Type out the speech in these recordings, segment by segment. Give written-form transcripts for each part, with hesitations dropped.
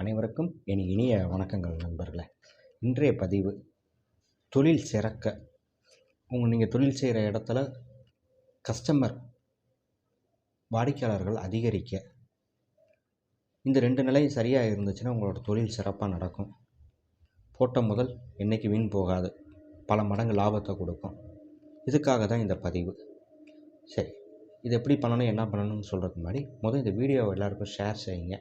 அனைவருக்கும் என் இனிய வணக்கங்கள் நண்பர்களே. இன்றைய பதிவு தொழில் சிறக்க, நீங்கள் தொழில் செய்கிற இடத்துல கஸ்டமர் வாடிக்கையாளர்கள் அதிகரிக்க, இந்த 2 நிலை சரியாக இருந்துச்சுன்னா உங்களோட தொழில் சிறப்பாக நடக்கும். போட்ட முதல் என்றைக்கு வீண் போகாது, பல மடங்கு லாபத்தை கொடுக்கும். இதுக்காக தான் இந்த பதிவு. சரி, இது எப்படி பண்ணணும், என்ன பண்ணணும்னு சொல்கிறதுக்கு முன்னாடி இந்த வீடியோவை எல்லாருக்கும் ஷேர் செய்யுங்க,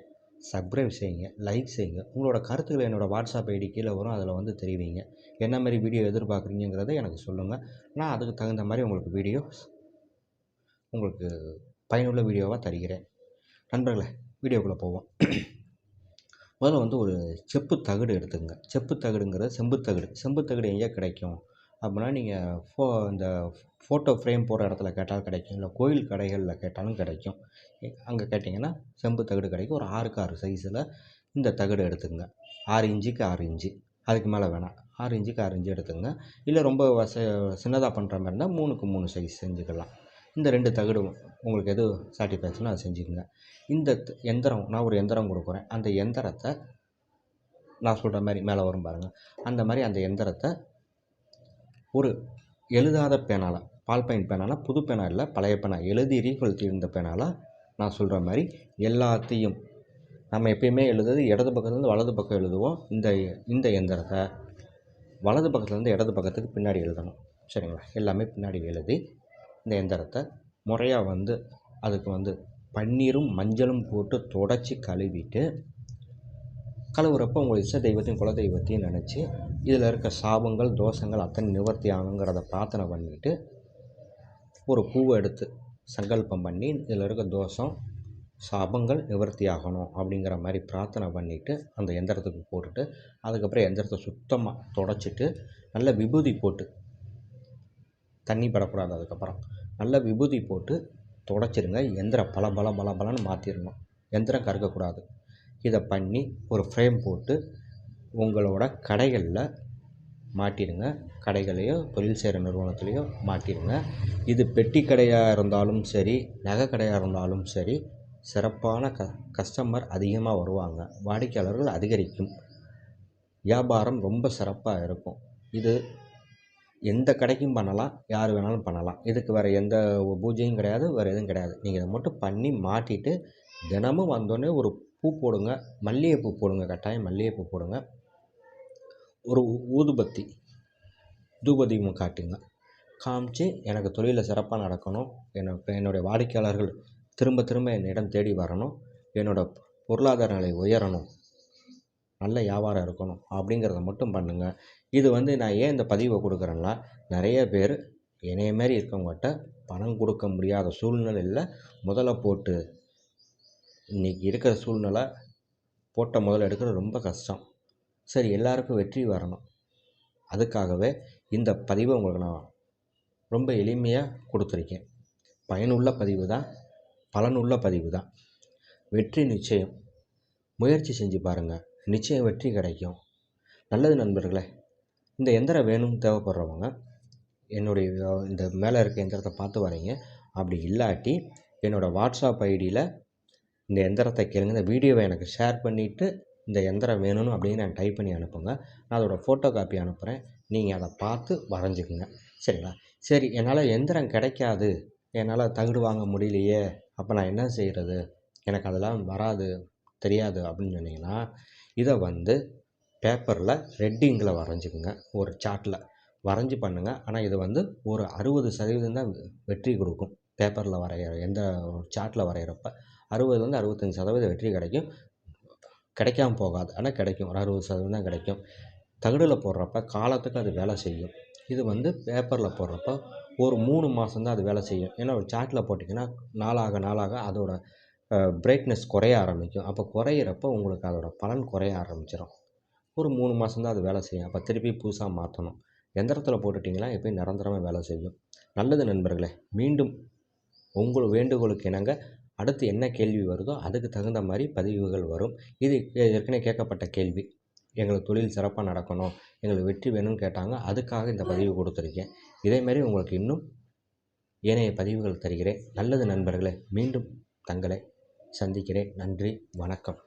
சப்ஸ்கிரைப் செய்யுங்க, லைக் செய்யுங்க. உங்களோட கருத்துக்களை என்னோடய வாட்ஸ்அப் ஐடி கீழே வரும், அதில் தெரிவிங்க. என்ன மாதிரி வீடியோ எதிர்பார்க்குறீங்கிறத எனக்கு சொல்லுங்கள். நான் அதுக்கு தகுந்த மாதிரி உங்களுக்கு பயனுள்ள வீடியோவாக தருகிறேன். நண்பர்களே, வீடியோக்குள்ளே போவோம். முதல்ல ஒரு செப்பு தகடு எடுத்துங்க. செப்பு தகடுங்கிறது செம்பு தகடு எங்கே கிடைக்கும் அப்படின்னா, நீங்கள் இந்த ஃபோட்டோ ஃப்ரேம் போடுற இடத்துல கேட்டாலும் கிடைக்கும், இல்லை கோயில் கடைகளில் கேட்டாலும் கிடைக்கும். அங்கே கேட்டிங்கன்னா செம்பு தகடு கிடைக்கும். ஒரு 6x6 சைஸில் இந்த தகடு எடுத்துங்க. 6 இன்ச்சுக்கு 6 இன்ச்சு, அதுக்கு மேலே வேணாம். 6 இன்ச்சுக்கு 6 இன்ச்சு எடுத்துங்க. இல்லை ரொம்ப சின்னதாக பண்ணுற மாதிரி இருந்தால் 3x3 சைஸ் செஞ்சுக்கலாம். இந்த 2 தகடு உங்களுக்கு எது சாட்டிஸ்ஃபேக்ஷனோ அதை செஞ்சுக்கோங்க. இந்த எந்திரம், நான் ஒரு எந்திரம் கொடுக்குறேன். அந்த எந்திரத்தை நான் சொல்கிற மாதிரி மேலே வரும் பாருங்கள். அந்த மாதிரி அந்த எந்திரத்தை ஒரு எழுதாத பேனால, பால் பாயிண்ட் பேனால, புது பேனா இல்லை, பழைய பேனா, எழுதி ரீஃபல் இருந்த பேனால நான் சொல்கிற மாதிரி எல்லாத்தையும், நம்ம எப்பயுமே எழுதுறது இடது பக்கத்துலேருந்து வலது பக்கம் எழுதுவோம். இந்த எந்திரத்தை வலது பக்கத்துலேருந்து இடது பக்கத்துக்கு பின்னாடி எழுதணும். சரிங்களா? எல்லாமே பின்னாடி எழுதி இந்த எந்திரத்தை முறையாக அதுக்கு பன்னீரும் மஞ்சளும் போட்டு தொடச்சி கழுவிட்டு, கழுவுறப்போ உங்கள் இஷ்ட தெய்வத்தையும் குல தெய்வத்தையும் நினச்சி இதில் இருக்க சாபங்கள் தோஷங்கள் அத்தனை நிவர்த்தி ஆகுங்கிறத பிரார்த்தனை பண்ணிவிட்டு, ஒரு பூவை எடுத்து சங்கல்பம் பண்ணி இதில் இருக்க தோஷம் சாபங்கள் நிவர்த்தி ஆகணும் அப்படிங்கிற மாதிரி பிரார்த்தனை பண்ணிவிட்டு அந்த எந்திரத்துக்கு போட்டுட்டு, அதுக்கப்புறம் எந்திரத்தை சுத்தமாக தொடச்சிட்டு நல்ல விபூதி போட்டு, தண்ணி படக்கூடாது, அதுக்கப்புறம் நல்ல விபூதி போட்டு தொடச்சிருங்க. எந்திரம் பலன்னு மாற்றிடணும். எந்திரம் கறக்கக்கூடாது. இதை பண்ணி ஒரு ஃப்ரேம் போட்டு உங்களோட கடைகளில் மாட்டிடுங்க. கடைகளையோ தொழில் செய்கிற நிறுவனத்துலேயோ மாட்டிடுங்க. இது பெட்டி கடையாக இருந்தாலும் சரி, நகை கடையாக இருந்தாலும் சரி, சிறப்பான கஸ்டமர் அதிகமாக வருவாங்க, வாடிக்கையாளர்கள் அதிகரிக்கும், வியாபாரம் ரொம்ப சிறப்பாக இருக்கும். இது எந்த கடைக்கும் பண்ணலாம், யார் வேணாலும் பண்ணலாம். இதுக்கு வேறு எந்த பூஜையும் கிடையாது, வேறு எதுவும் கிடையாது. நீங்கள் இதை மட்டும் பண்ணி மாட்டிட்டு தினமும் வந்தோடனே ஒரு பூ போடுங்க. மல்லிகைப்பூ போடுங்க, கட்டாயம் மல்லிகைப்பூ போடுங்க. ஒரு ஊதுபத்தி தூபதீபம் காட்டுங்க. காமிச்சு எனக்கு தொழிலில் சிறப்பாக நடக்கணும், என்னுடைய வாடிக்கையாளர்கள் திரும்ப என்னிடம் தேடி வரணும், என்னோடய பொருளாதார நிலை உயரணும், நல்ல வியாபாரம் இருக்கணும் அப்படிங்கிறத மட்டும் பண்ணுங்கள். இது நான் ஏன் இந்த பதிவை கொடுக்குறேன்னா, நிறைய பேர் என்னைய மாரி இருக்கவங்ககிட்ட பணம் கொடுக்க முடியாத சூழ்நிலையில் முதல்ல போட்டு, இன்றைக்கி இருக்கிற சூழ்நிலை போட்ட முதல்ல எடுக்கிறது ரொம்ப கஷ்டம். சரி, எல்லாருக்கும் வெற்றி வரணும், அதுக்காகவே இந்த பதிவை உங்களுக்கு நான் ரொம்ப எளிமையாக கொடுத்துருக்கேன். பயனுள்ள பதிவு தான், பலனுள்ள பதிவு தான். வெற்றி நிச்சயம். முயற்சி செஞ்சு பாருங்கள், நிச்சயம் வெற்றி கிடைக்கும். நல்லது நண்பர்களே. இந்த எந்திரம் வேணும்னு தேவைப்படுறவங்க என்னுடைய இந்த மேலே இருக்க எந்திரத்தை பார்த்து வரீங்க. அப்படி இல்லாட்டி என்னோடய வாட்ஸ்அப் ஐடியில் இந்த எந்திரத்தை கேளுங்க. இந்த வீடியோவை எனக்கு ஷேர் பண்ணிவிட்டு இந்த எந்திரம் வேணும்னு அப்படின்னு நான் டைப் பண்ணி அனுப்புங்க. நான் அதோடய ஃபோட்டோ காப்பி அனுப்புகிறேன். நீங்கள் அதை பார்த்து வரைஞ்சிக்குங்க. சரிங்களா? சரி, என்னால் எந்திரம் கிடைக்காது, என்னால் தகடு வாங்க முடியலையே, அப்போ நான் என்ன செய்கிறது, எனக்கு அதெல்லாம் வராது, தெரியாது அப்படின்னு சொன்னீங்கன்னா, இதை பேப்பரில் ரெட்டிங்கில் வரைஞ்சிக்குங்க. ஒரு சார்ட்டில் வரைஞ்சி பண்ணுங்கள். ஆனால் இது ஒரு 60% தான் வெற்றி கொடுக்கும். பேப்பரில் வரைகிற எந்த சார்ட்டில் வரைகிறப்ப 60 65% வெற்றி கிடைக்கும். கிடைக்காமல் போகாது, ஆனால் கிடைக்கும். ஒரு 60% தான் கிடைக்கும். தகடில் போடுறப்ப காலத்துக்கு அது வேலை செய்யும். இது பேப்பரில் போடுறப்ப ஒரு 3 மாதம் தான் அது வேலை செய்யும். ஏன்னா ஒரு சார்ட்டில் போட்டிங்கன்னா நாளாக அதோட பிரைட்னஸ் குறைய ஆரம்பிக்கும். அப்போ குறையிறப்போ உங்களுக்கு அதோட பலன் குறைய ஆரம்பிச்சிடும். ஒரு 3 மாதம் தான் அது வேலை செய்யும். அப்போ திருப்பி புதுசாக மாற்றணும். எந்திரத்தில் போட்டுட்டிங்கன்னா எப்போயும் நிரந்தரமாக வேலை செய்யும். நல்லது நண்பர்களே. மீண்டும் உங்கள் வேண்டுகோளுக்கு இணங்க அடுத்து என்ன கேள்வி வருதோ அதுக்கு தகுந்த மாதிரி பதிவுகள் வரும். இது ஏற்கனவே கேட்கப்பட்ட கேள்வி. எங்களுக்கு தொழில் சிறப்பாக நடக்கணும், எங்களுக்கு வெற்றி வேணும்னு கேட்டாங்க. அதுக்காக இந்த பதிவு கொடுத்துருக்கேன். இதேமாரி உங்களுக்கு இன்னும் ஏனைய பதிவுகள் தருகிறேன். நல்லது நண்பர்களே. மீண்டும் தங்களை சந்திக்கிறேன். நன்றி, வணக்கம்.